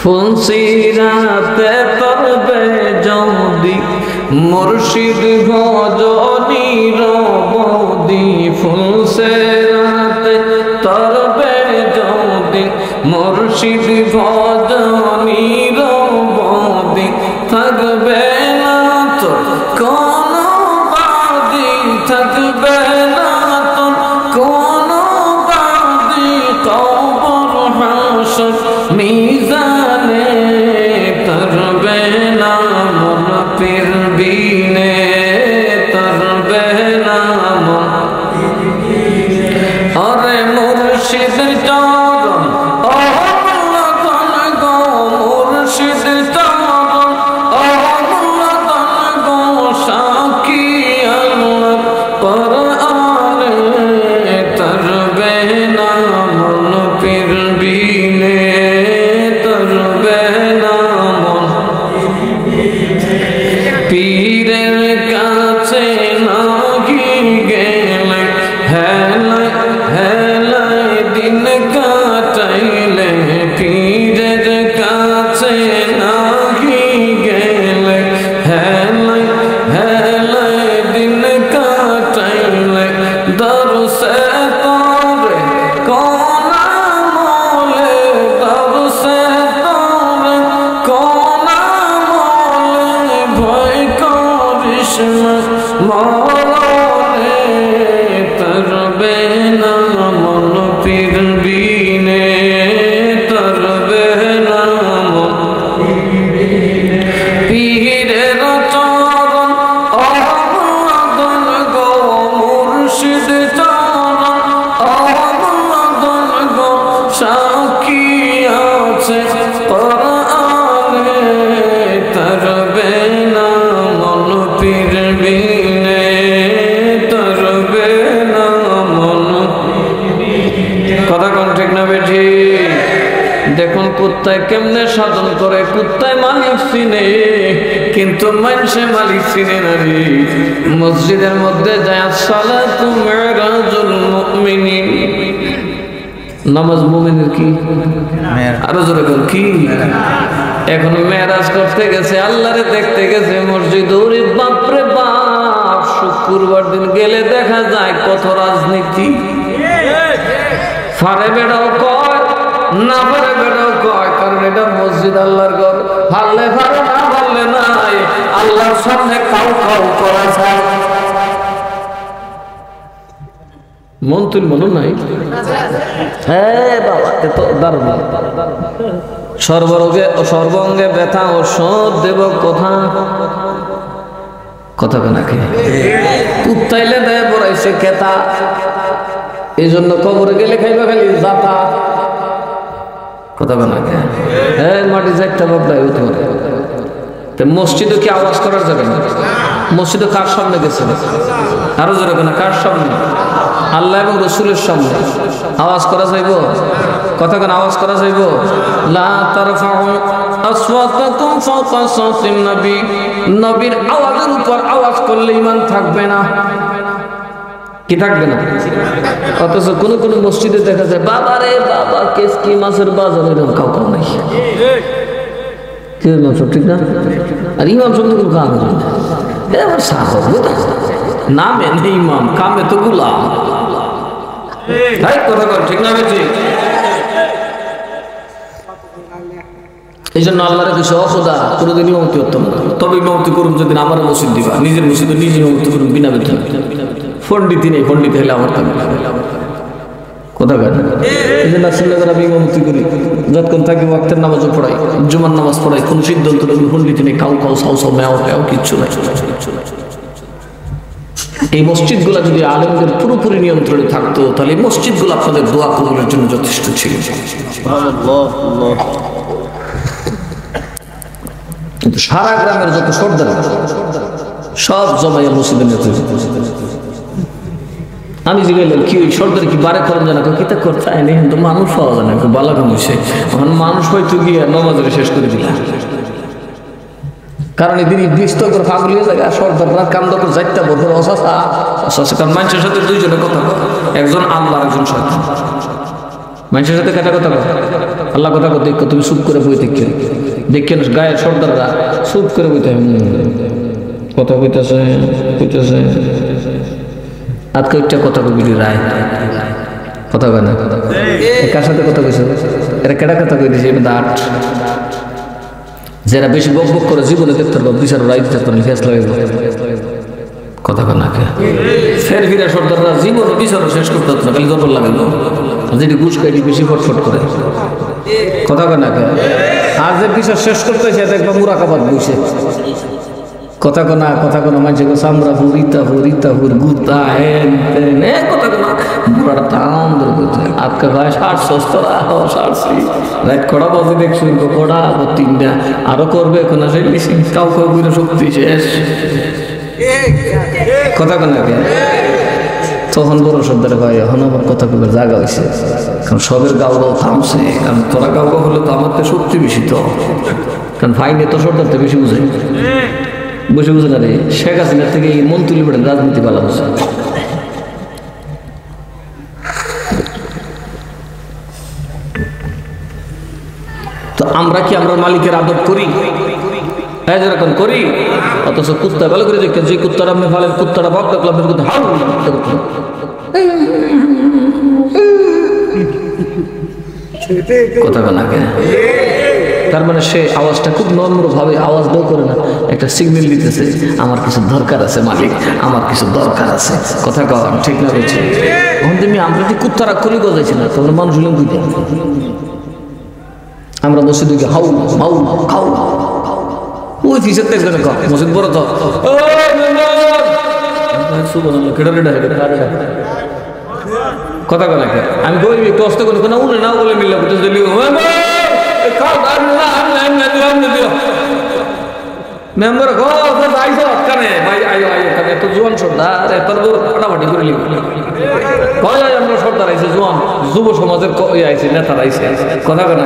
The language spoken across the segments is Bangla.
ফুলসিরাতে তরবে যদি মুর্শিদ ভজনী রবদি ফুলসিরাতে তরবে যদি মুর্শিদ ভজনী রবদি থাকবে না তো কোনো বাদি থাকবে না তো কোনো বাদি কবর হাসর মিজানে তরবে না মন পীর বিনে তরবে না মন আরে মুর্শিদ চরণ কেমনে সাধন করে কুত্তায় মালিক চিনে কিন্তু মানুষে মালিক চিনে না রে। মসজিদের মধ্যে যায় সালাতু মিরাজুল মুমিনিন, নামাজ মুমিনের কি আরো জোরে বল কি। এখন মেরাজ করতে গেছে, আল্লাহরে দেখতে গেছে মসজিদ। ওরে বাপ রে বাপ, শুক্রবার দিন গেলে দেখা যায় কত রাজনীতি। ফারে বেড়াও কয় না পারে বেড়াও কয়, কারণ এটা মসজিদ আল্লাহর ঘর। পারলে পারে না পারলে নাই, আল্লাহর সামনে কাউ কাউ করা যায়। মন তুল মনে নাই? হ্যাঁ বাবা, এত দারুণ। সর্বঙ্গে ব্যথা ওষুধ দেব কোথা কথা নাকি কুত্তাইলে দেয় বড়াইছে কেতা, এই জন্য কবরে গেলে খাইবা খালি জাতা কথা নাকি। হ্যাঁ মাটি যাইতে বাবলাই হতে পারে। মসজিদে কি আওয়াজ করার যাবে না? মসজিদে কার সামনে গেছে? আরো জোরে না, কার সামনে? আল্লাহ এবং রসুলের সামনে আওয়াজ করা যাইব? কথা কেন আওয়াজ করা যাইব? লা তারফাউ আসওয়াতাকুম ফাওকা সাওতিন নবী, নবীর আওয়াজের উপর আওয়াজ করলে ঈমান থাকবে না। কি থাকবে না? অথচ কোন কোন মসজিদে দেখা যায় বাবা রে বাবা, কেসকি মাছের বাজার এরকম কাউ কাউ নাই। ঠিক না? আর ইমাম শব্দ কোনো কাজ এবার সাহস নামে নেই ইমাম, কামে তো গোলাম। ঠিক না? এই জন্য আল্লাহর কিছু অসদা কোনোদিন ইমামতি করতাম না। তবে ইমামতি করুন যদি আমার মসজিদ দিবা, নিজের মসজিদে নিজে ইমামতি করুন বিনা বেতন। পণ্ডিতি নেই, পণ্ডিত হলে আমার থাকবে কথা কেন? এই জন্য শ্রীনগর আমি ইমামতি করি, যতক্ষণ থাকি ওয়াক্তের নামাজও পড়াই, জুমার নামাজ পড়াই, কোন সিদ্ধান্ত নেই, পণ্ডিতি নেই, কাউ কাউ সাউ সাউ মেও মেও কিচ্ছু নাই। এই মসজিদগুলা যদি আলেমদের পুরোপুরি নিয়ন্ত্রণে থাকতো তাহলে এই মসজিদগুলো আপনাদের দোয়া কবুলের জন্য যথেষ্ট ছিল। কিন্তু সারা গ্রামের যত সর্দার সব জমাইয়া মসজিদে নিতে। আমি জিগাইলাম কি ওই সর্দার কি বারে করেন জানা কিতা করতে আইনি, কিন্তু মানুষ পাওয়া যায় না, একটু বালা কাম হয়েছে। এখন মানুষ হয়তো গিয়ে নমাজের শেষ করে দিলাম, কারণ এদিন দৃষ্ট করে ফাগল হয়ে যায়। সর্দাররা কান্দ করে যাইতে বলতে অসাসা অসাসা, কারণ মানুষের সাথে দুইজনে কথা কয়, একজন আল্লাহ একজন শয়তান। মানুষের সাথে কেটা কথা কয় আল্লাহ কথা দেখো, তুমি চুপ করে বই দেখেন গায়ের সর্দাররা চুপ করে বইতে কথা কইতেছে আজকে একটা কথা কবি রায় কথা কয় না, কার সাথে কথা কইছে, এরা কেডা কথা কই দিছে, এটা দাঁত যারা বেশি বক বক করে জীবনে দেখতে পারবো বিচার রায় দিতে পারেন ফেসলা কথা কয় না, ফের ফিরে সর্দাররা জীবনে বিচার শেষ করতে পারতো না, খালি জবর লাগাইল, যেটি ঘুষ খাইটি বেশি ফটফট করে কথা কয় না, আর যে বিচার শেষ করতে সে দেখবা মুরাকাবাদ বসে কথা কোনা মাঝে সামরা হুর গুতা কথা কোনা বুড়াটা টান ধরে করতে আপকা ভাই 60 রাত কড়া বাজে দেখছি কড়া তিনটা আরো করবে এখন কাউ বুড়ো শক্তি শেষ কথা কোনা তখন বড় সর্দারে ভাই এখন আমার কথা কবে জায়গা হয়েছে, কারণ সবের গাও থামছে, কারণ তোরা গাও হলে তো আমার তো শক্তি বেশি, তো কারণ ফাইনে তো সর্দার তো বেশি বুঝে বসে বুঝে না রে, শেখ হাসিনার থেকে এই মন তুলি পড়েন রাজনীতি ভালো হচ্ছে। তো আমরা কি আমরা মালিকের আদব করি, হ্যাঁ যেরকম করি, অথচ কুত্তা ভালো করে দেখেন, যে কুত্তারা আপনি ভালো কুত্তাটা ভাব দেখলাম কথা বলা, তার মানে সে আওয়াজটা খুব নম্রভাবে আওয়াজটাও করে না, একটা সিগন্যাল দিতেছে আমার কিছু দরকার আছে মালিক, আমার কিছু দরকার আছে, কথা কন ঠিক না বলছে। আমরা যদি কুত্তারা করি গজাইছি না, তখন মানুষ হলাম বুঝতে আমরা বসে দিকে হাউ মাউ খাও ওই ফিসের দেখবেন মসজিদ বড় তো কথা বলা, আমি বলি একটু অস্ত করি না উনি না বলে মিললে মেম্বার এত জোয়ান সর্দার ফাটাফাটি করে আমরা সর্দার আইছে জোয়ান যুব সমাজের আইছে নেতার আইছে কথা কেনা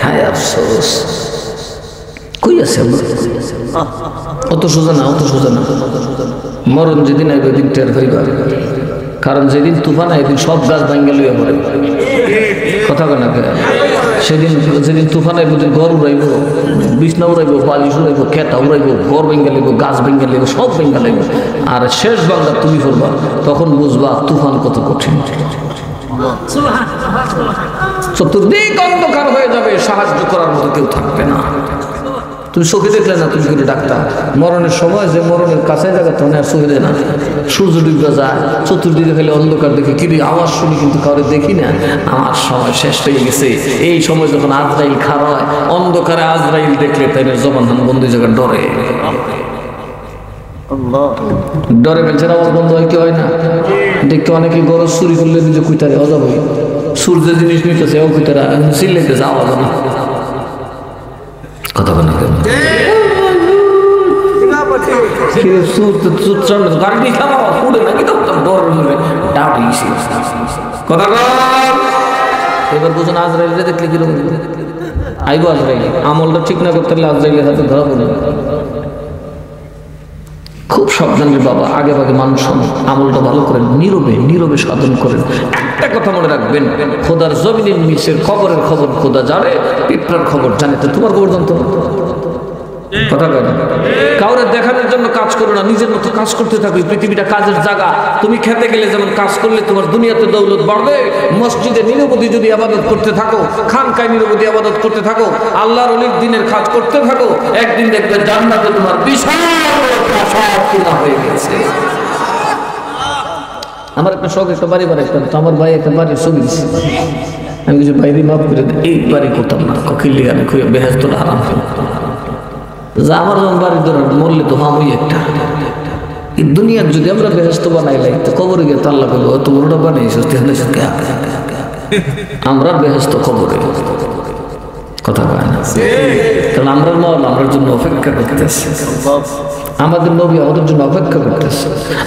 হ্যাঁ আফসোস কই আছে অত সোজা না, মরণ যেদিন আইবে ওই দিন টের পাইবা, কারণ যেদিন তুফান এদিন সব গাছ ভাঙ্গে লইয়া পড়ে কথা কেনা সেদিন যেদিন তুফান আইব ঘর উড়াইব, বিছনা উড়াইব, বালিশ উড়াইব, খেতা উড়াইব, ঘর ভেঙ্গে লাগবে, গাছ ভেঙ্গে লাগবে, সব ভেঙ্গে লাগবে, আর শেষ বাংলা তুমি করবা, তখন বুঝবা তুফান কত কঠিন, চতুর্দিক অন্ধকার হয়ে যাবে, সাহায্য করার মতো কেউ থাকবে না। তুমি চোখে দেখলে না, তুমি কিন্তু ডাক্তার, মরণের সময় যে মরণের কাছে জায়গা তখন আর চোখে দেয় না, সূর্য ডুবে যায়, চতুর্দিকে ফেলে অন্ধকার দেখে কি আওয়াজ শুনি কিন্তু কাউরে দেখি না, আমার সময় শেষ হয়ে গেছে। এই সময় যখন আজরাইল খার হয়, অন্ধকারে আজরাইল দেখলে তাই জবান বন্ধু জায়গায় ডরে বেঞ্চের আওয়াজ বন্ধ হয় কি হয় না, দেখতে অনেকে গরজ চুরি করলে নিজে কুইতারে অজাব হই, সূর্যের জিনিস নিতেছে ও কুইতারা চিল্লাইতেছে আওয়াজ না কথা বলে এবার বুঝুন আজরাইলে দেখলে কিরকম আইব, আজরাইলে আমলটা ঠিক না করতে হলে আজরাইলের হাতে ধরা পড়ে। খুব সাবধানের বাবা, আগে ভাগে মানুষ আমলটা ভালো করেন, নীরবে সাধন করেন। একটা কথা মনে রাখবেন, খোদার জমিনের নিচের খবরের খবর খোদা জানে, পিঁপড়ার খবর জানে, তো তোমার খবর জানতো কথা বলে। কাউরে দেখানোর জন্য কাজ করো না, নিজের মতো কাজ করতে থাকো। পৃথিবীটা কাজের জায়গা, তুমি খেতে গেলে যেমন কাজ করলে তোমার দুনিয়াতে দৌলত বাড়বে, মসজিদে নিরবধি যদি আবাদত করতে থাকো, খানকায় নিরবধি আবাদত করতে থাকো, আল্লাহর অনেক দিনের কাজ করতে থাকো, একদিন দেখবে জান্নাতে তোমার বিশাল হয়ে গেছে। আমার একটা শখ, একটা বাড়ি বানাইতাম, তো আমার ভাই একটা বাড়ির ছবি দিচ্ছে, আমি কিছু বাইরে মাফ করে এই বাড়ি করতাম না, কখিলি আমি খুব বেহেস্তটা হারাম যা আমার যখন বাড়ির ধরে মরলে তো হামই একটা। এই দুনিয়ার যদি আমরা বেহেস্ত বানাইলাই, তো কবরে গিয়ে তাল্লা করবো এত বড়টা বানাইছিস, আমরা বেহেস্ত কবরে কথা বলে না, কারণ আমরা নল আমরার জন্য অপেক্ষা করতেছি, আমাদের নবী আমাদের জন্য অপেক্ষা করতেছে।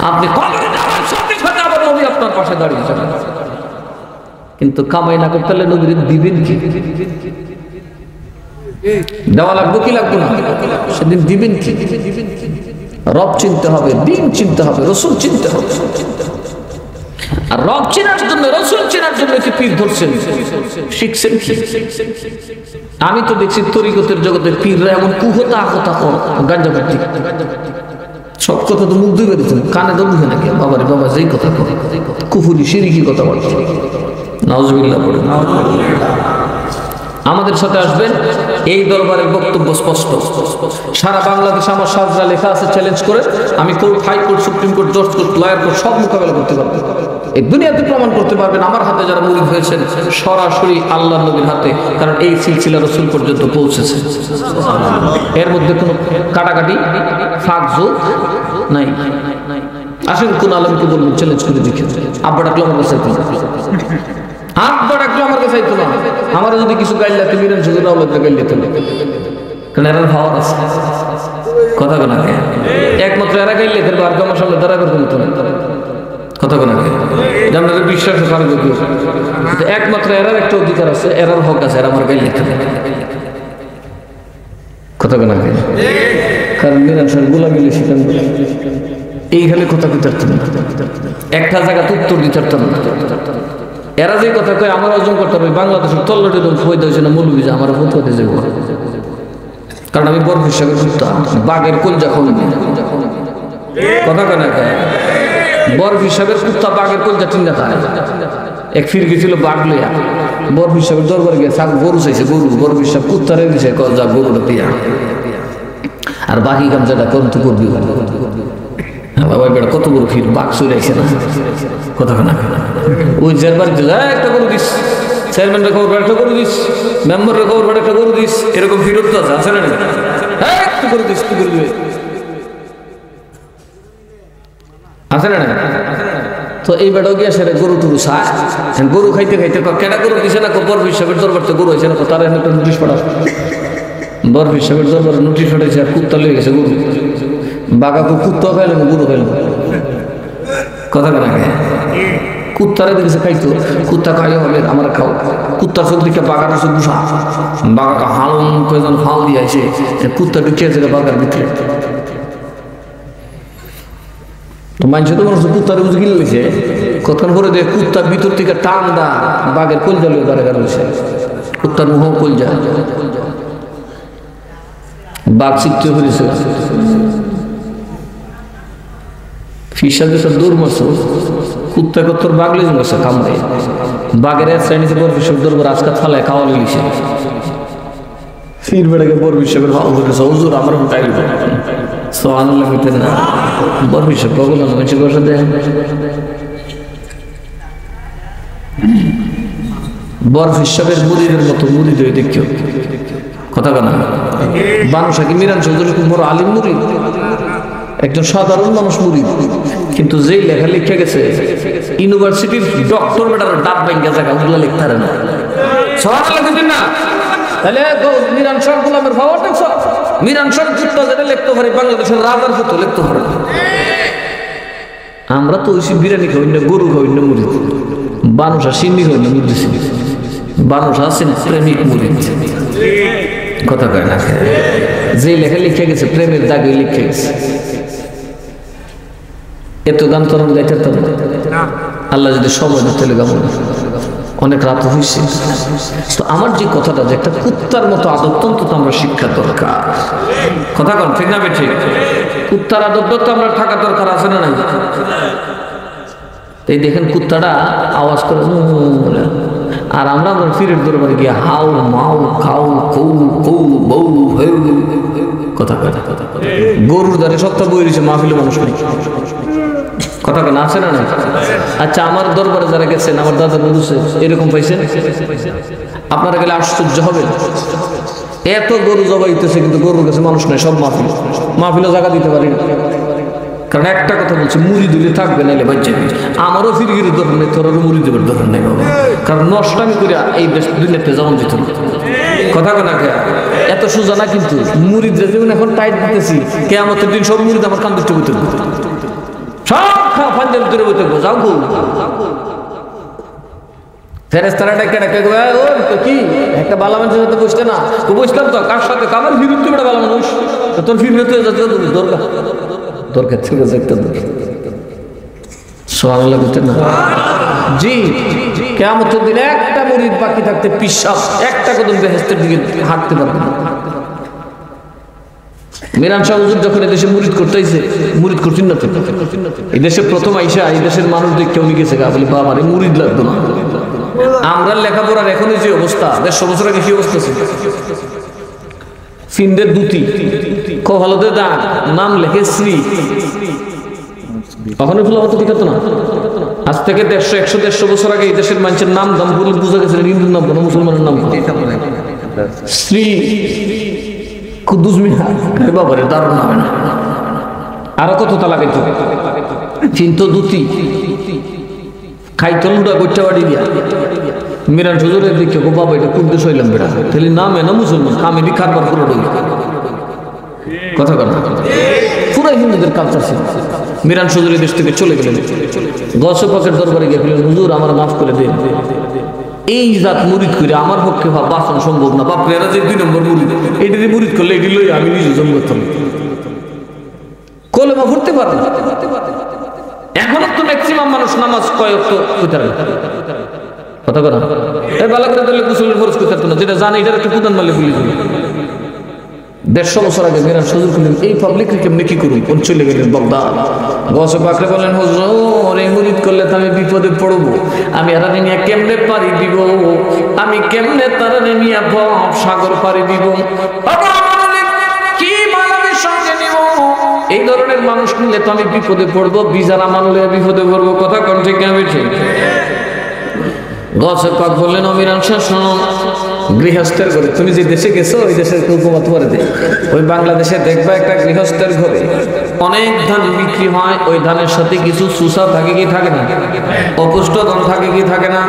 আপনি কবরে যাবেন, সাথে সাথে আবার নবী আপনার পাশে দাঁড়িয়ে যাবেন, কিন্তু কামাই না করতে হলে নবীর দিবেন কি? দেওয়া লাগবে কি লাগবে না? সেদিন দিবেন কি? রব চিনতে হবে, দিন চিনতে হবে, রসুল চিনতে হবে। আর রব চেনার জন্য, রসুল চেনার জন্য কি পীর ধরছেন, শিখছেন কি? আমি তো দেখছি তরিকতের জগতে পীররা এমন কুহতা আকতা গাঞ্জা ভর্তি, সব কথা তো মুখ দিয়ে বেরোতেন, কানে তো বুঝে নাকি বাবারে বাবা যেই কথা কুফুরি শিরিকি কথা বলছে। নাউজুবিল্লাহ পড়ে। আমাদের সাথে আসবেন, এই দরবারের বক্তব্য স্পষ্ট। সারা বাংলাদেশ আমার সাজরা লেখা আছে, চ্যালেঞ্জ করে আমি কোর্ট, হাইকোর্ট, সুপ্রিম কোর্ট, জজ কোর্ট, লয়ার কোর্ট সব মোকাবেলা করতে পারবো। এই দুনিয়াতে প্রমাণ করতে পারবেন আমার হাতে যারা মুরিদ হয়েছেন সরাসরি আল্লাহ নবীর হাতে, কারণ এই সিলসিলা রাসূল পর্যন্ত পৌঁছেছে। এর মধ্যে কোনো কাটাকাটি ফাঁক যোগ নাই। আসেন কোন আলমকে বলবেন, চ্যালেঞ্জ করে দেখেন। আব্বা ডাকলো আমার কাছে, আব্বা ডাকলো আমার কাছে আইতো না, আমার যদি কিছু গাইলাতে মিরান সুযোগ আল্লাহকে গাইলাতে, কারণ এরা ভাব আছে কথা কোনা একমাত্র এরা গাইলে ফেলবো, আর আমার সামনে দাঁড়া করতে মতো কথা কোনা আপনাদের বিশ্বাস একমাত্র এরার একটা অধিকার আছে, এরার হক আছে, এরা আমার গাইলে কথা কোনা। কারণ মিরান সাহেব গোলা গেলে সেখান এইখানে কথা কইতে পারতেন না, একটা জায়গাতে উত্তর দিতে পারতাম না। এরা যে কথা কয় আমার অর্জন করতে হবে, বাংলাদেশের তল্লাটি ফয়দা হয়েছে না মৌলবী যে আমার ফতোয়াতে যাবো, কারণ আমি বরফ হিসাবে ঘুরতাম বাঘের কলজা খুলবে কথা কেন, বরফ হিসাবে কুত্তা বাঘের কলজা চিন্তা থাকে। এক ফির গেছিল বাঘ লইয়া, বরফ হিসাবে দরবার গিয়ে গরু চাইছে, গরু বরফ হিসাব কুত্তারে দিছে যা গরুটা দিয়া, আর বাকি কাম যেটা করুন তো করবি বাবা বেড়া কত বড় ফির বাঘ চলে আসে না কথা কেনা। ওই যার বাড়িতে যায় একটা গরু দিস, চেয়ারম্যানরা খবর একটা গরু দিস, মেম্বাররা খবর একটা গরু দিস, এরকম ফিরত তো আছে না? একটু করে দিস, তুই করে দিবে আছে না? তো এই বেটাও গিয়ে সেটা গরু টুরু চায়, গরু খাইতে খাইতে কেনা গরু দিছে না, বরফ হিসাবের দরবার তো গরু হয়েছে না, তারা একটা নোটিশ পাঠা, বরফ হিসাবের দরবার নোটিশ পাঠাইছে, আর কুত্তা লেগে গেছে গরু, বাঘাকে কুত্তা খাইল গরু খাইল কথা কেনা। কুত্তারে দেখেছে খাইতো, কুত্তা খাইও হবে আমার খাও, কুত্তার চোখ দিকে বাঘার চোখ বুঝা, বাঘাকে হালন কয়েকজন হাল দিয়ে আসে, কুত্তা ঢুকিয়েছে বাঘার ভিতরে। তো মানুষের তো মানুষ কুত্তারে বুঝে গিলে লেছে, কতক্ষণ পরে দেখ কুত্তার ভিতর থেকে টান দা বাঘের কলজা লিয়ে দাঁড়া রয়েছে, কুত্তার মুহ কলজা, বাঘ চিত্র করেছে। ফিসাবে সব দৌড় মারছো, কুত্তা কত্তর বাঘ লেগে গেছে কামড়ে, বাঘের এক শ্রেণীতে বরফ হিসেবে দৌড় আজকে থালায় খাওয়া লেগেছে, ফির বেড়াকে বরফ হিসেবের ভাও করেছে, হুজুর আমার টাইল সোহান লাগতেন না, বরফ হিসেব কখন মানুষের বসা দেয়, বরফ হিসাবের মুরিদের মতো মুরিদ হয়ে দেখিও কথা কেনা। বানুষা কি মিরান চৌধুরী খুব বড় আলিম মুরিদ, একজন সাধারণ মানুষ মুরিদ, কিন্তু যেই লেখা লিখে গেছে ইউনিভার্সিটির ডক্টর বেটার ডাব ব্যাংকে জায়গা ওগুলো লিখতে পারে না, সবার লিখতেন না। তাহলে মিরান শাহ গোলামের ভাবা দেখছ, মিরান শাহ কুত্তা যেটা লিখতে পারে বাংলাদেশের রাজার পুত্র লিখতে পারে। আমরা তো ওই বিরিয়ানি খাই না, গরু খাই না মুরিদ, বানুষা সিন্নি খাই না মুরিদ, বানুষা আছেন প্রেমিক মুরিদ কথা কয় না। যে লেখা লিখে গেছে প্রেমের দাগে লিখে গেছে, এত গান তো আমরা গাইতে পারতাম না, আল্লাহ যদি সময় দিতে গাবো না, অনেক রাত হয়েছে। তো আমার যে কথাটা যে একটা কুত্তার মতো আদব তো আমরা শিক্ষা দরকার কথা কন ঠিক না বেঠিক? কুত্তার আদব তো আমরা থাকা দরকার আছে না নাই? এই দেখেন কুত্তাটা আওয়াজ করে, আর আমরা আমরা ফিরের দরবারে গিয়ে হাউ মাউ খাউ কৌ কৌ বউ হেউ কথা কথা কথা কথা, গরুর দ্বারে সত্তা বই রয়েছে, মাহফিলে মানুষ নেই কথা কেন আছে না নাই? আচ্ছা আমার দরবারে যারা গেছেন, আমার দাদা বলছে এরকম পাইছেন, আপনারা গেলে আশ্চর্য হবে, এত গরু জবাইতেছে কিন্তু গরুর কাছে মানুষ নেই, সব মাহফিল, মাহফিলে জায়গা দিতে পারি না। কারণ একটা কথা বলছে, মুড়ি দিলে থাকবে নাইলে বাচ্চা, আমারও ফিরগির দরকার নেই, তোর মুড়ি দেবার দরকার নেই বাবা, কারণ নষ্টামি করে এই দেশ দুনিয়াতে যেমন দিত কথা কেনা এত সোজা না। কিন্তু মুড়িদের যেমন এখন টাইট দিতেছি, কেয়ামতের দিন সব মুড়িদ আমার কান দিতে বলতে সব খাওয়া ফাঞ্জাল দূরে বলতে যাও গো, ফেরেস্তারা ডেকে ডেকে কি একটা বালা মানুষের সাথে বসতে না, তো বসলাম তো কার সাথে, কামার ফিরুতে বেটা বালা মানুষ, তোর ফিরতে যাচ্ছে দরকার দরকার ছিল একটা দরকার সোহান লাগছে না। জি, কিয়ামতের দিন একটা মুরিদ বাকি থাকতে পিশাব একটা কদম বেহেশতের দিকে হাঁটতে পারবে না। মিরান শাহ হুজুর যখন এদেশে মুরিদ করতেছে, মুরিদ করছেন না তো, এই দেশে প্রথম আইসা এই দেশের মানুষদের কেউ লিখেছে গা বলে বাবা রে মুরিদ লাগতো না। আমরা লেখাপড়ার এখনই যে অবস্থা, 150 বছর আগে কি অবস্থা ছিল? ফিন্দের দুটি কহলদে দাগ নাম লেখে শ্রী, কখনোই ফুল অবস্থা ঠিক হতো না। আজ থেকে 150-100 বছর আগে এই দেশের মানুষের নাম দাম বলে বুঝা গেছে হিন্দুর নাম কোনো মুসলমানের নাম শ্রী কুদ্দুস মিয়া বাবারে দারুণ নামে না। আরো কত তালা খাইতো, কিন্তু দুটি খাইতো লুডা গোচ্চা বাড়ি দিয়া। মিরান হুজুরের দিকে গো বাবা এটা কুদ্দুস হইলাম বেড়া, তাহলে নামে না মুসলমান, কামেরি খারবার পুরো ডই কথা কথা পুরো হিন্দুদের কালচার ছিল। মিরান হুজুর দেশ থেকে চলে গেলেন, গৌস পাকের দরবারে গিয়ে বললেন হুজুর আমার মাফ করে দিন, এই জাত মুরিদ করে আমার পক্ষে বাঁচানো সম্ভব না। বাপরে এরা যে 2 নম্বর মুরিদ, এটি মুরিদ করলে এটি লই আমি নিজে জন্ম করতাম, কলেমা পড়তে পারে না। এখনো তো ম্যাক্সিমাম মানুষ নামাজ কয়েক তো কইতে পারে কথা কথা এই ভালো করে দিলে গোসলের ফরজ কইতে পারতো না, যেটা জানে এটার একটু প্রধান মারলে বলি। 150 বছর আগে মিরান হুজুর করলেন এই পাবলিক কেমনি কি করুন, কোন চলে গেলেন বাগদাদ। গৌস পাকরে বলেন হুজুর এই মুরিদ করলে তো আমি বিপদে পড়বো, আমি এরা নিয়ে কেমনে পারি দিব, আমি কেমনে তারা নিয়ে ভব সাগর পারি দিব, কি মানবের সঙ্গে নিব, এই ধরনের মানুষ নিলে তো আমি বিপদে পড়বো, বিজানা মানলে বিপদে পড়বো। কথা কোন ঠিক আমি ঠিক। গৌস পাক বললেন ও মিরান শাহ শোনো, গৃহস্থের ঘরে তুমি যে দেশে গেছো ওই দেশের উপমা তোমার দেয়, ওই বাংলাদেশে দেখবা একটা গৃহস্থের ঘরে অনেক ধান বিক্রি হয়, ওই ধানের সাথে কিছু সুসা থাকে কি থাকে না, অপুষ্ট ধান থাকে কি থাকে না।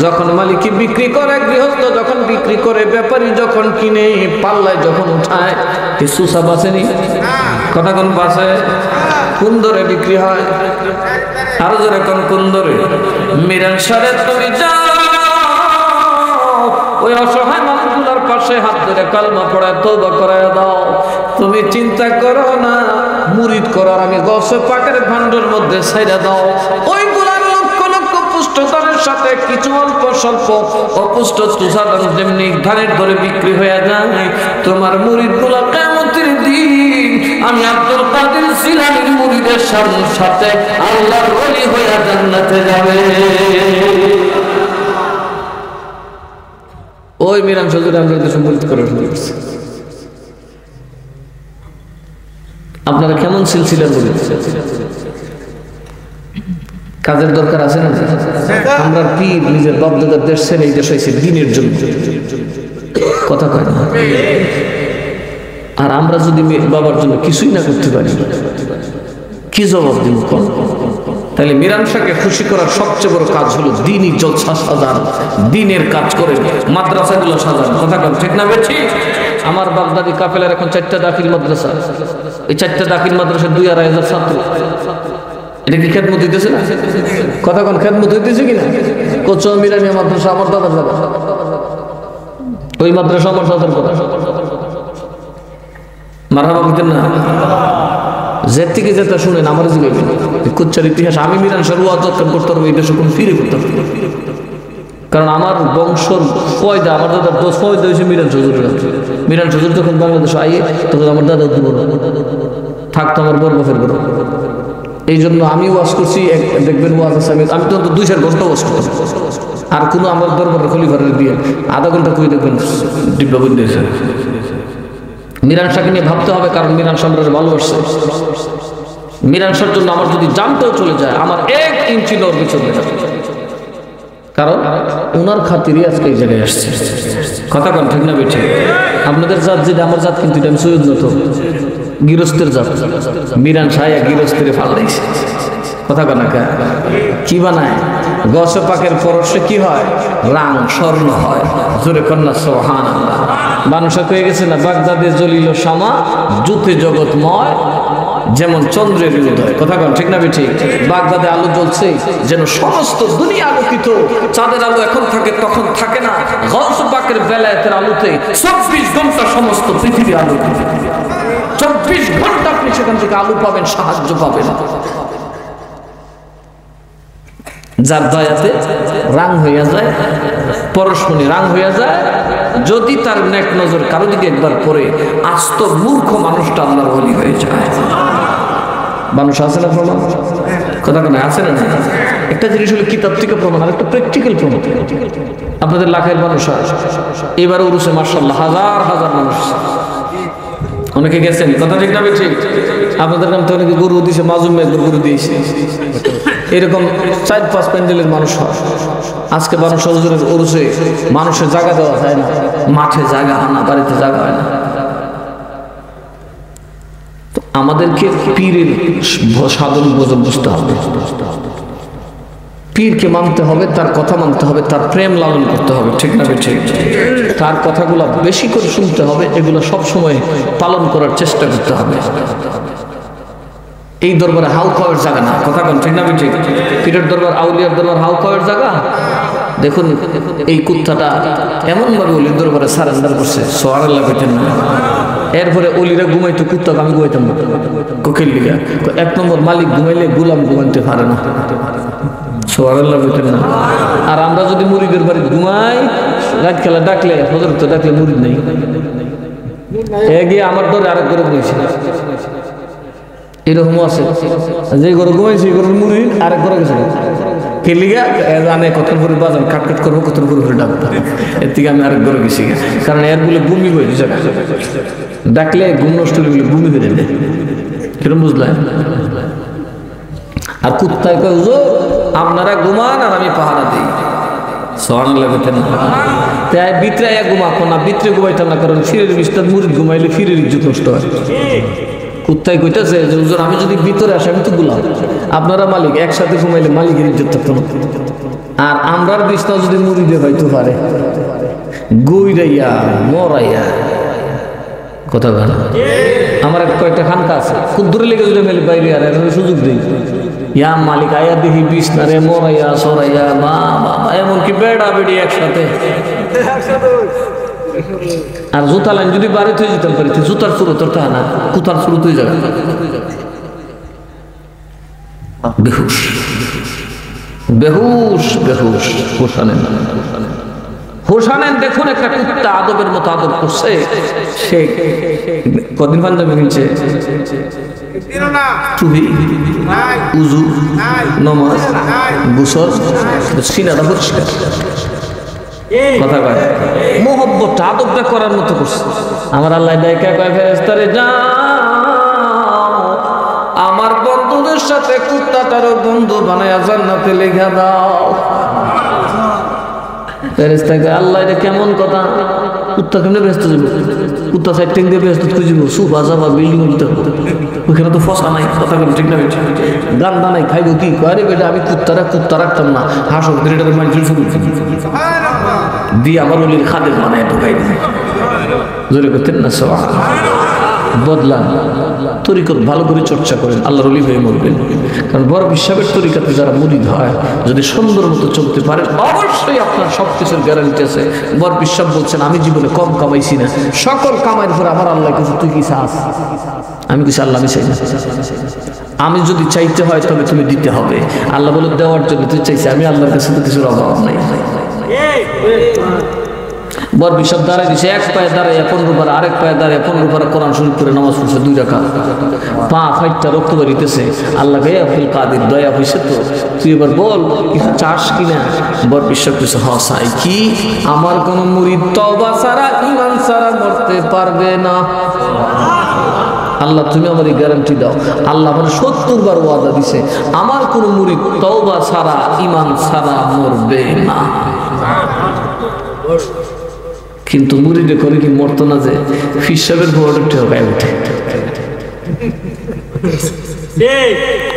যখন মালিকি বিক্রি করে, গৃহস্থ যখন বিক্রি করে, ব্যাপারী যখন কিনে, পাল্লায় যখন উঠায়, কি সুসা বাঁচেনি? কথা কোন বাঁচে? কোন দরে বিক্রি হয়? আরো জোরে কোন দরে? মিরান সারে তুমি যাও ওই অসহায় মানুষগুলোর পাশে হাত ধরে কালমা পড়ায় তওবা করায় দাও। তুমি চিন্তা করো না, মুরিদ করার আমি গৌস পাকের ভান্ডার মধ্যে ছাইড়া দাও। ওইগুলার লক্ষ লক্ষ পুষ্টতার সাথে কিছু অল্প স্বল্প অপুষ্ট তুষাদান যেমনি ধানের ধরে বিক্রি হয়ে যায়, তোমার মুরিদগুলো কিয়ামতের দিন আমি আব্দুল কাদের জিলানীর মুরিদের সাথে আল্লাহর ওলি হয়ে জান্নাতে যাবে। ওই মিরান হুজুর আমরা দেশে মুরিদ করার হয়েছে। আপনারা কেমন সিলসিলার মুরিদ? কাজের দরকার আছে না? আমরা পীর নিজের বাপদাদার দেশ ছেড়ে এই দেশ হয়েছে দিনের জন্য, কথা কয় না। আর আমরা যদি বাবার জন্য কিছুই না করতে পারি, কি জবাব দিব? তাহলে মিরান শাহকে খুশি করার সবচেয়ে বড় কাজ হলো দ্বীনি জলসা সাজানো, দ্বীনের কাজ করে মাদ্রাসাগুলো সাজানো। কথা কন ঠিক না বেঠি? আমার বাগদাদি কাফেলার এখন 4টা দাখিল মাদ্রাসা, এই 4টা দাখিল মাদ্রাসার 2,500 ছাত্র। এটা কি খেদমত হইতেছে না? কথা কন খেদমত হইতেছে কিনা? কোচো মিরানিয়া মাদ্রাসা আমার দাদার দাদা, ওই মাদ্রাসা আমার দাদার কথা। মারহাবা বলতেন না? যে থেকে যেটা শুনেন আমার জিগাইবেন কুচ্চার ইতিহাস। আমি মিরান শাহ ওয়াজ করতে পারবো, এই দেশে কোন ফিরে করতে পারবো, কারণ আমার বংশর ফয়দা, আমার দাদার ফয়দা হয়েছে মিরান হুজুরের। মিরান হুজুর যখন বাংলাদেশে আইয়ে তখন আমার দাদা থাকতো আমার বড় বাপের বড়। এই জন্য আমি ওয়াজ করছি, দেখবেন ওয়াজ আছে, আমি তো 2-4 ঘন্টা ওয়াজ করতাম। আর কোনো আমার দরবারের খলিফারের দিয়ে আধা ঘন্টা করে দেখবেন ডিব্বা বন্ধ হয়েছে। মিরান শাহকে নিয়ে ভাবতে হবে, কারণ মিরান শাহ আমরা ভালোবাসছে। মিরান শাহর জন্য আমার যদি জানতেও চলে যায়, আমার 1 ইঞ্চি নড়বে চলে যাবে, কারণ ওনার খাতিরই আজকে এই জায়গায় আসছে। কথা কন ঠিক না বেঠে? আপনাদের জাত যেটা আমার জাত, কিন্তু এটা আমি সৈয়দ নত গৃহস্থের জাত। মিরান শাহ গৃহস্থের ফালাইছে। কথা কন কি বানায়? গৌস পাকের পরশে কি হয়? রাং স্বর্ণ হয়। জোরে কন্যা সুবহানাল্লাহ। মানুষে হয়ে গেছে না বাগদাদে জলিল শামা জুতে জগৎময় যেমন চন্দ্রের উদয়। কথা কন ঠিক না বেঠি? বাগদাদে আলো জ্বলছে যেন সমস্ত দুনিয়া আলোকিত। চাঁদের আলো এখন থাকে তখন থাকে না, গৌস পাকের বেলায়েতের আলোতে 24 ঘন্টা সমস্ত পৃথিবী আলোকিত। 24 ঘন্টা আপনি সেখান থেকে আলো পাবেন, সাহায্য পাবেন। যার দয়াতে রাং হইয়া যায়, পরশমণি রাং হইয়া যায়, যদি তার নেক নজর কারো দিকে একবার পড়ে আস্ত মূর্খ মানুষটা আল্লাহর ওলি হয়ে যায়। মানুষ আছে না প্রমাণ? কথা কেন আছে না? একটা জিনিস হলো কিতাব থেকে প্রমাণ, আর একটা প্র্যাকটিক্যাল প্রমাণ। আপনাদের লাখের মানুষ এবার উরুসে মাশাআল্লাহ হাজার হাজার মানুষ, অনেকে গেছেন, কথা ঠিক না ঠিক? আপনাদের নাম তো অনেকে গরু দিয়েছে, মাজুম একবার গরু দিয়েছে, এরকম 4-5 প্যান্ডেলের মানুষ হয়। আজকে মানুষ হুজুরের উরুসে মানুষের জায়গা দেওয়া যায় না, মাঠে জায়গা হয় না, বাড়িতে জায়গা হয় না। আমাদেরকে পীরের সাধন ভোজন বুঝতে হবে, পীরকে মানতে হবে, তার কথা মানতে হবে, তার প্রেম লালন করতে হবে, ঠিক না ঠিক? তার কথাগুলো বেশি করে শুনতে হবে, এগুলো সব সময় পালন করার চেষ্টা করতে হবে। এই দরবারে হাউ খাওয়ার জায়গা না, কথা বল, ঠিক না ঠিক? পীরের দরবার, আউলিয়ার দরবার হাউ খাওয়ার জায়গা। দেখুন এই কুত্তাটা এমন ভাবে অলির দরবারে সারেন্ডার করছে, সুবহানাল্লাহ কইতেন না। এরপরে অলিরা ঘুমাইতো, কুত্তাকে আমি ঘুমাইতাম না, কোকের লিগা। 1 নম্বর মালিক ঘুমাইলে গোলাম ঘুমাইতে পারে না, সুবহানাল্লাহ কইতেন না। আর আমরা যদি মুরিদের বাড়ি ঘুমাই, রাত খেলা ডাকলে, হযরত তো ডাকলে মুরিদ নেই, গিয়ে আমার ধরে আরেক করে ঘুমাইছে, এরকম আছে। যে ঘরে ঘুমাইছে এই ঘরের মুরিদ আরেক ঘরে গেছে, কেলিগা জানে কত করে বাজান কাটকাট করবো, কত করে ডাকবো, এর থেকে আমি আরেক ঘরে গেছি। কারণ এর বলে বমি হয়ে যায়, ডাকলে ঘুম নষ্ট হলে বলে বমি হয়ে দেয়, কিরম বুঝলেন? আর কুত্তায় কয় হুজুর আপনারা ঘুমান আর আমি পাহারা দিই, সুবহানাল্লাহ বলতেন না। তাই ভিতরে ঘুমাবো না, ভিতরে ঘুমাইতাম না, কারণ ফিরের বিস্তার মুরিদ ঘুমাইলে ফিরের ইজ্জত নষ্ট হয়। কুত্তায় কইতেছে যে হুজুর আমি যদি ভিতরে আসি আমি তো গোলাম, আপনারা মালিক, একসাথে ঘুমাইলে মালিকের ইজ্জত থাকতো না। আর আমরার বিছনা যদি মুরিদে হইতে পারে গইরাইয়া মরাইয়া, কথা বল। আমার কয়েকটা খানকা আছে, খুব দূরে লেগে যদি মেলে বাইরে আর সুযোগ দিই, ইয়া মালিক আয়া দেখি বিছনারে মরাইয়া সরাইয়া, মা বাবা এমনকি বেড়া বেড়ি একসাথে। আর জুতা লাইন যদি বাড়িতে হয়ে যেতাম পারি, জুতার শুরু তোর তা না, কুতার শুরু তুই যাবে বেহুশ বেহুশ বেহুশ। হোসানেন দেখুন একটা কুত্তা আদবের মতো আদব করছে, সে কদিন পাঞ্জাবি কিনছে, টুপি, উজু, নামাজ, গোসল, সিনাটা পরিষ্কার, কথা কয় মোহব্বতটা আদবটা করার মতো করছে। আমার আল্লাহ দেখা কয় ফেরেশতারে যাও আমার বন্ধুদের সাথে কুত্তাটারও বন্ধু বানায়া জান্নাতে লেখা দাও। ফেরেশতা কয় আল্লাহ এটা কেমন কথা, কুত্তা কেমনে ব্যস্ত যাব, কুত্তা সাইটিং দিয়ে ব্যস্ত খুঁজব, সুফা সাফা বিল্ডিং উঠতে ওইখানে তো ফসা নাই, কথা কেন ঠিক না? গান্দা নাই, খাইব কি? আরে বেটা আমি কুত্তা রাখতাম না, হাসো এটাকে মানুষের শুরু দিয়ে আমার ওলির খাদের বানায় ঢুকাই দিই, জোরে করতেন না? সবাই বদলান, তরিকত ভালো করে চর্চা করেন, আল্লাহর ওলি হয়ে মরবেন। কারণ বড় বিশ্বাসের তরিকাতে যারা মুরিদ হয়, যদি সুন্দর মতো চলতে পারেন, অবশ্যই আপনার সব কিছুর গ্যারান্টি আছে। বড় বিশ্বাস বলছেন আমি জীবনে কম কামাইছি না, সকল কামাইয়ের পরে আমার আল্লাহ কিছু, তুই কি চাস? আমি কিছু আল্লাহ আমি চাই না, আমি যদি চাইতে হয় তবে তুমি দিতে হবে। আল্লাহ বলে দেওয়ার জন্য তুই চাইছি, আমি আল্লাহর কাছে তো কিছুর অভাব নাই। বর বিশাল দাঁড়ায় দিছে, এক পায়ে দাঁড়াইয়া 15 বার, আরেক পায়ে দাঁড়াইয়া 15 বার কোরআন শরীফ করে নামাজ পড়ছে 2 রাকাত, পা ফাইটটা রক্ত বেরিতেছে। আল্লাহ কে আব্দুল কাদের দয়া হয়েছে তো, তুই এবার বল কিছু চাস কিনা? বর বিশ্বাস করছে হ চাই। কি? আমার কোন মুরিদ তওবা ছাড়া ঈমান ছাড়া মরতে পারবে না। আল্লাহ তুমি আমার গ্যারান্টি দাও। আল্লাহ আমার 70 বার ওয়াদা দিছে, আমার কোন মুরিদ তওবা ছাড়া ঈমান ছাড়া মরবে না। কিন্তু মুরিদে করে কি মরতো না, যে ফিসাবের বড় ঠেকায় ওঠে,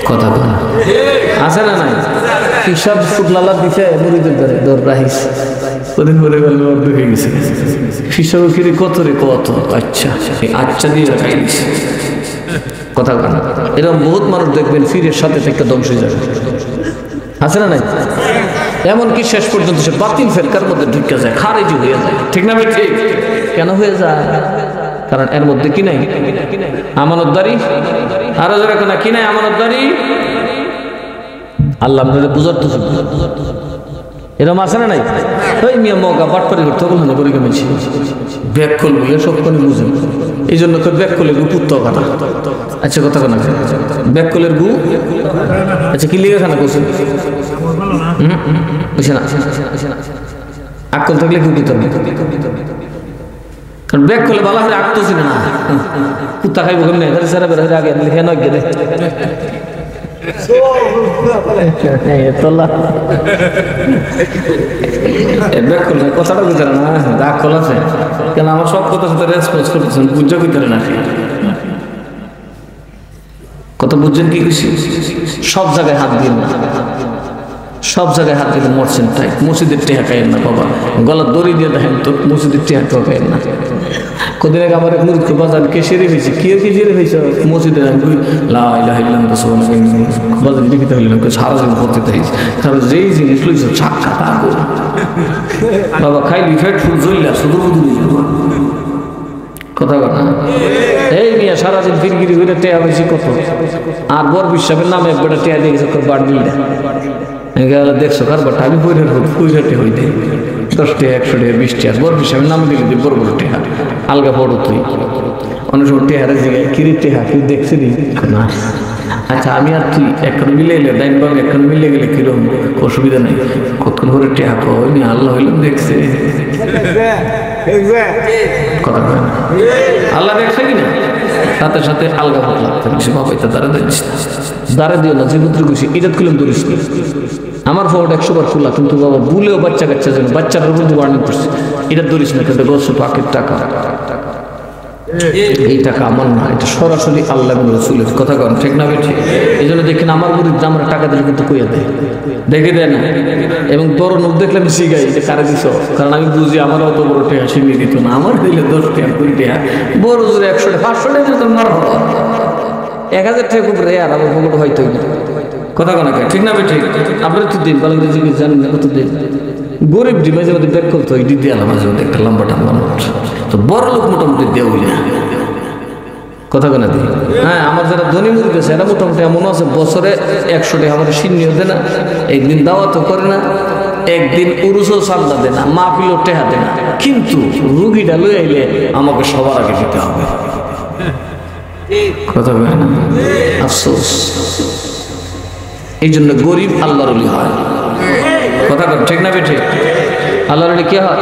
কথা বলা আছে না নাই? ফিসাব ফুটলালা দিছে মুরিদের দর রাহিস, কদিন পরে গেল ঢুকে গেছে। ফিসাব কিরে কত রে, কত আচ্ছা আচ্ছা দিয়ে রাখাই দিছে, কথা বলা। এরকম বহুত মানুষ দেখবেন ফিরের সাথে থেকে ধ্বংস হয়ে যাবে, আছে না নাই? এমনকি শেষ পর্যন্ত সে বাতিল ফেরকার মধ্যে ঢুকে যায়, খারেজি হয়ে যায়, ঠিক না? ঠিক কেন হয়ে যায়? কারণ এর মধ্যে কি নাই? আমানতদারি। আরো যারা কেনা কি নাই? আমানতদারি। আল্লাহ আপনাদের বুঝার তো এরকম আছে না নাই? ওই মিয়া মগা বাটপারি করতে বলুন না, পরীক্ষা মিলছি ব্যাক কল বলে সবখানে বুঝেন। এই জন্য ব্যাক কলের গু পুত্ত কাটা। আচ্ছা কথা কেন ব্যাক কলের গু? আচ্ছা কি লিখে খানা করছেন? আকল থাকলে কেউ দিত না, কারণ ব্যাক করলে ভালো করে আঁকতো ছিল না। কুত্তা খাইব কেমনে সারা বের হয়ে আগে লিখে নয় গেলে কথাটা বুঝতে না দাগ কল আছে কেন? আমার সব কথা সাথে রেসপন্স করতেছেন, বুঝতে বুঝতে না কথা বুঝছেন কি খুশি? সব জায়গায় হাত দিন না, সব জায়গায় হাত দিলে মরছেন তাই। মসজিদের টেহা খাইয়েন না বাবা, গলার দড়ি দিয়ে দেখেন তো মসজিদের টেহা তো খাইয়েন না। কদিন আগে আমার এক মুরুখ বাজার কেশিরে হয়েছে, কি কেশিরে হয়েছে মসজিদের বাজার লিখিতে হইলাম সারা দিন করতে চাইছি, কারণ যেই জিনিস লইছে ছাক্কা তাগো বাবা খাইলি ফেট ফুল জ্বললা শুধু কথা কথা। এই নিয়ে সারাদিন ফিরগিরি হইলে টেয়া হয়েছে কত, আর বর বিশ্বাসের নামে একবার টেয়া দিয়ে গেছে বার দিল দেখছো কারবারটা আমি পয়সাটে হই দেয় 10 টাকা 100 টাকা 20 টাকা বড় হিসাবে নাম দিলে দিই বড় বড় টেহা আলগা বড় তুই অনেক সময় টেহারে জায়গায় কিরি টেহা কি দেখছি না। আচ্ছা আমি আর তুই এখন মিলে এলে ডাইন বাং এখন মিলে গেলে কিরকম অসুবিধা নেই, কতক্ষণ করে টেহা কই আল্লাহ হইলাম দেখছে কথা কয় না আল্লাহ দেখছে কিনা সাথে সাথে আলগা পাতলা বাবা এটা দাঁড়া দিচ্ছি দাঁড়া দিও না জীবত্র খুশি এটা খুললাম ধরিস আমার ফোনটা 100 বার খোলা, কিন্তু বাবা ভুলেও বাচ্চা কাচ্চা যেন বাচ্চার মধ্যে ওয়ার্নিং করছে এটা ধরিস না, কিন্তু গছ পাকের টাকা এই টাকা আমার না, এটা সরাসরি আল্লাহ রসুলের কথা কন ঠিক না বেঠিক? এই জন্য দেখেন আমার গরিব আমরা টাকা দিলে কিন্তু কইয়া দেয় দেখে দেয় না, এবং বড় লোক দেখলে আমি শিখাই যে কারে দিছ, কারণ আমি বুঝি আমার অত বড় টেহা শিখিয়ে দিত না, আমার দিলে 10 টাকা 20 টাকা বড় জোরে 100 টাকা 500 টাকা তো মার 1000 টাকা উপরে আর আমার পকেট হয়তো কথা কোন ঠিক না বেঠিক? আপনারা তো দিন বলেন যে জানেন না কত দিন গরিব ডি মাঝে মধ্যে ব্যাক করতে হয় দিদি আলা মাঝে মধ্যে একটা লম্বা টাম্বা নোট, তো বড় লোক মোটামুটি দেওয়া না কথা কেনা দিই। হ্যাঁ আমার যারা ধনী মুরগি আছে এরা মোটামুটি এমন আছে বছরে 100 টাকা আমাদের সিন্নিও দেয় না, একদিন দাওয়াতও করে না, একদিন উরুসও চান্দা দেয় না, মাহফিলও টেহা দেয় না, কিন্তু রুগীটা লই আইলে আমাকে সবার আগে দিতে হবে কথা বলে না, আফসোস। এই জন্য গরিব আল্লাহর ওলি হয় কথা কর ঠিক না বেঠিক? আল্লাহর ওলি কি হয়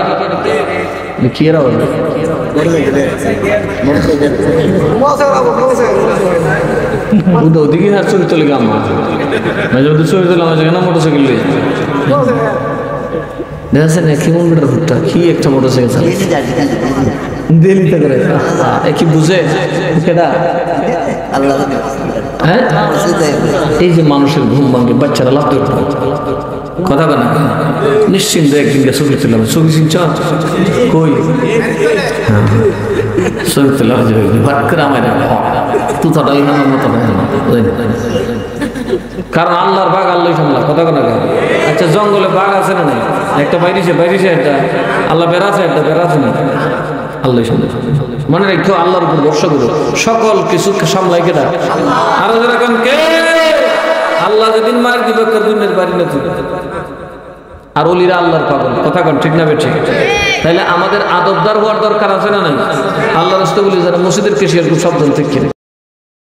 কি এরা হবে ওদিকে আর ছবি তোলে গাম মাঝে মধ্যে ছবি তোলে আমার যেখানে মোটরসাইকেল লই দেখেছেন কেমন বেটার ভুট্টা কি একটা মোটরসাইকেল চালায় দিল্লিতে করে কি বুঝে সেটা হ্যাঁ এই যে মানুষের ঘুম ভাঙে বাচ্চারা লাভ করতে কথা বলে নিশ্চিন্ত একদিন ছবি তুললাম ছবি চিনছ কই ছবি তুললাম ভাট করে আমার তুতাটা ইমানের মতো কারণ আল্লাহর বাঘ আল্লাহ সামলা কথা কথা। আচ্ছা জঙ্গলে বাঘ আছে না নাই? একটা বাইরেছে একটা আল্লাহ বেড়াচ্ছে একটা বেড়াচ্ছে না আল্লাহ মনে রাখো আল্লাহর উপর ভরসা করো, সকল কিছু সামলাই কেটা আরো যেরকম কে আল্লাহ যেদিন মার দিবে দুনিয়ার বাড়ি না তুই আর ওলিরা আল্লাহর পাগল কথা কন ঠিক না বেঠিক? তাহলে আমাদের আদবদার হওয়ার দরকার আছে না নাই? আল্লাহ রাস্তা বলি যারা মসজিদের কেশিয়ার খুব সাবধান থেকে